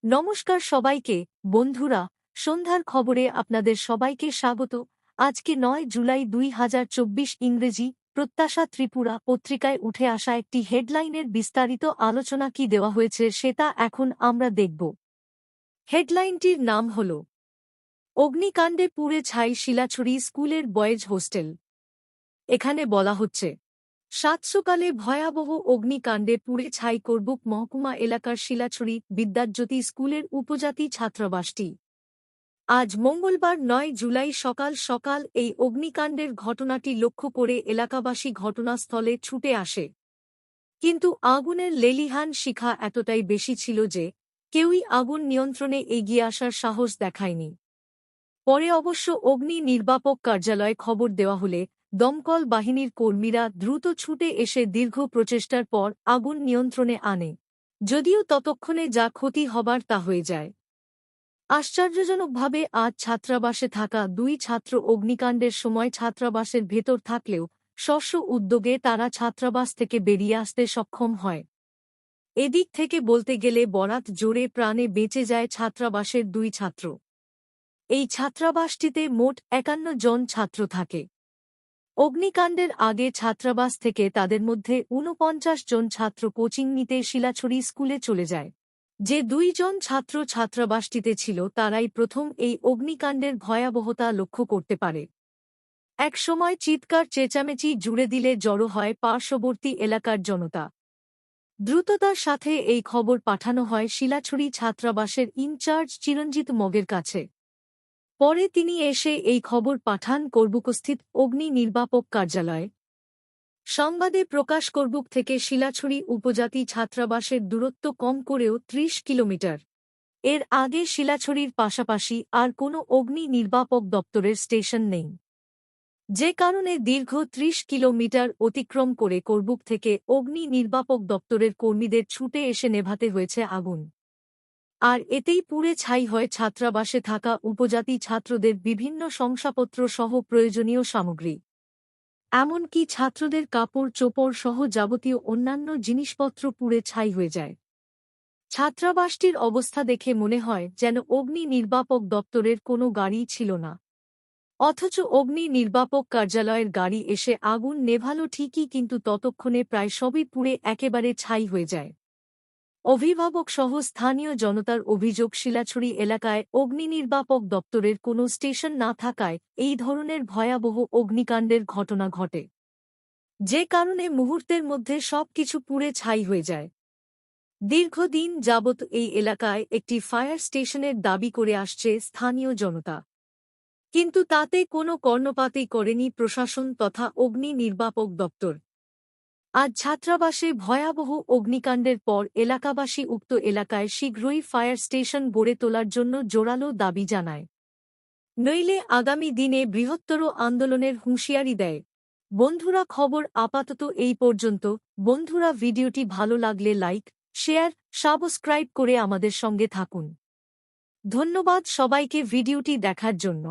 নমস্কার সবাইকে, বন্ধুরা। সন্ধ্যার খবরে আপনাদের সবাইকে স্বাগত। আজকে ৯ জুলাই ২০২৪ ইংরেজি প্রত্যাশা ত্রিপুরা পত্রিকায় উঠে আসা একটি হেডলাইনের বিস্তারিত আলোচনা কি দেওয়া হয়েছে সেটা এখন আমরা দেখব। হেডলাইনটির নাম হল অগ্নিকাণ্ডে পুড়ে ছাই শিলাছড়ি স্কুলের বয়েজ হোস্টেল। এখানে বলা হচ্ছে, সাতসকালে ভয়াবহ অগ্নিকাণ্ডে পুড়ে ছাই করবুক মহকুমা এলাকার শিলাছড়ি বিদ্যাজ্যোতি স্কুলের উপজাতি ছাত্রাবাসটি। আজ মঙ্গলবার ৯ জুলাই সকাল সকাল এই অগ্নিকাণ্ডের ঘটনাটি লক্ষ্য করে এলাকাবাসী ঘটনাস্থলে ছুটে আসে। কিন্তু আগুনের লেলিহান শিখা এতটাই বেশি ছিল যে কেউই আগুন নিয়ন্ত্রণে এগিয়ে আসার সাহস দেখায়নি। পরে অবশ্য অগ্নি নির্বাপক কার্যালয়ে খবর দেওয়া হলে দমকল বাহিনীর কর্মীরা দ্রুত ছুটে এসে দীর্ঘ প্রচেষ্টার পর আগুন নিয়ন্ত্রণে আনে, যদিও ততক্ষণে যা ক্ষতি হবার তা হয়ে যায়। আশ্চর্যজনকভাবে আজ ছাত্রাবাসে থাকা ২ ছাত্র অগ্নিকাণ্ডের সময় ছাত্রাবাসের ভেতর থাকলেও স্ব উদ্যোগে তারা ছাত্রাবাস থেকে বেরিয়ে আসতে সক্ষম হয়। এদিক থেকে বলতে গেলে বরাত জোরে প্রাণে বেঁচে যায় ছাত্রাবাসের ২ ছাত্র। এই ছাত্রাবাসটিতে মোট ৫১ জন ছাত্র থাকে। অগ্নিকাণ্ডের আগে ছাত্রাবাস থেকে তাদের মধ্যে ৪৯ জন ছাত্র কোচিং নিতে শিলাছড়ি স্কুলে চলে যায়। যে ২ জন ছাত্র ছাত্রাবাসটিতে ছিল তারাই প্রথম এই অগ্নিকাণ্ডের ভয়াবহতা লক্ষ্য করতে পারে। এক সময় চিৎকার চেঁচামেচি জুড়ে দিলে জড়ো হয় পার্শ্ববর্তী এলাকার জনতা। দ্রুততার সাথে এই খবর পাঠানো হয় শিলাছড়ি ছাত্রাবাসের ইনচার্জ চিরঞ্জিত মগের কাছে। পরে তিনি এসে এই খবর পাঠান করবুকস্থিত অগ্নি নির্বাপক কার্যালয়ে। সংবাদে প্রকাশ করবুক থেকে শিলাছড়ি উপজাতি ছাত্রাবাসের দূরত্ব কম করেও ৩০ কিলোমিটার। এর আগে শিলাছড়ির পাশাপাশি আর কোনো অগ্নি নির্বাপক দপ্তরের স্টেশন নেই, যে কারণে দীর্ঘ ৩০ কিলোমিটার অতিক্রম করে করবুক থেকে অগ্নি নির্বাপক দপ্তরের কর্মীদের ছুটে এসে নেভাতে হয়েছে আগুন। আর এতেই পুড়ে ছাই হয় ছাত্রাবাসে থাকা উপজাতি ছাত্রদের বিভিন্ন শংসাপত্র সহ প্রয়োজনীয় সামগ্রী। এমনকি ছাত্রদের কাপড় চোপড় সহ যাবতীয় অন্যান্য জিনিসপত্র পুড়ে ছাই হয়ে যায়। ছাত্রাবাসটির অবস্থা দেখে মনে হয় যেন অগ্নি নির্বাপক দপ্তরের কোনো গাড়িই ছিল না। অথচ অগ্নি নির্বাপক কার্যালয়ের গাড়ি এসে আগুন নেভালো ঠিকই, কিন্তু ততক্ষণে প্রায় সবই পুড়ে একেবারে ছাই হয়ে যায়। অভিভাবক সহ স্থানীয় জনতার অভিযোগ, শিলাছড়ি এলাকায় অগ্নিনির্বাপক দপ্তরের কোনো স্টেশন না থাকায় এই ধরনের ভয়াবহ অগ্নিকাণ্ডের ঘটনা ঘটে, যে কারণে মুহূর্তের মধ্যে সবকিছু পুড়ে ছাই হয়ে যায়। দীর্ঘদিন যাবৎ এই এলাকায় একটি ফায়ার স্টেশনের দাবি করে আসছে স্থানীয় জনতা, কিন্তু তাতে কোনো কর্ণপাতই করেনি প্রশাসন তথা অগ্নি নির্বাপক দপ্তর। আজ ছাত্রাবাসে ভয়াবহ অগ্নিকাণ্ডের পর এলাকাবাসী উক্ত এলাকায় শীঘ্রই ফায়ার স্টেশন গড়ে তোলার জন্য জোরালো দাবি জানায়, নইলে আগামী দিনে বৃহত্তর আন্দোলনের হুঁশিয়ারি দেয়। বন্ধুরা, খবর আপাতত এই পর্যন্ত। বন্ধুরা, ভিডিওটি ভালো লাগলে লাইক, শেয়ার, সাবস্ক্রাইব করে আমাদের সঙ্গে থাকুন। ধন্যবাদ সবাইকে ভিডিওটি দেখার জন্য।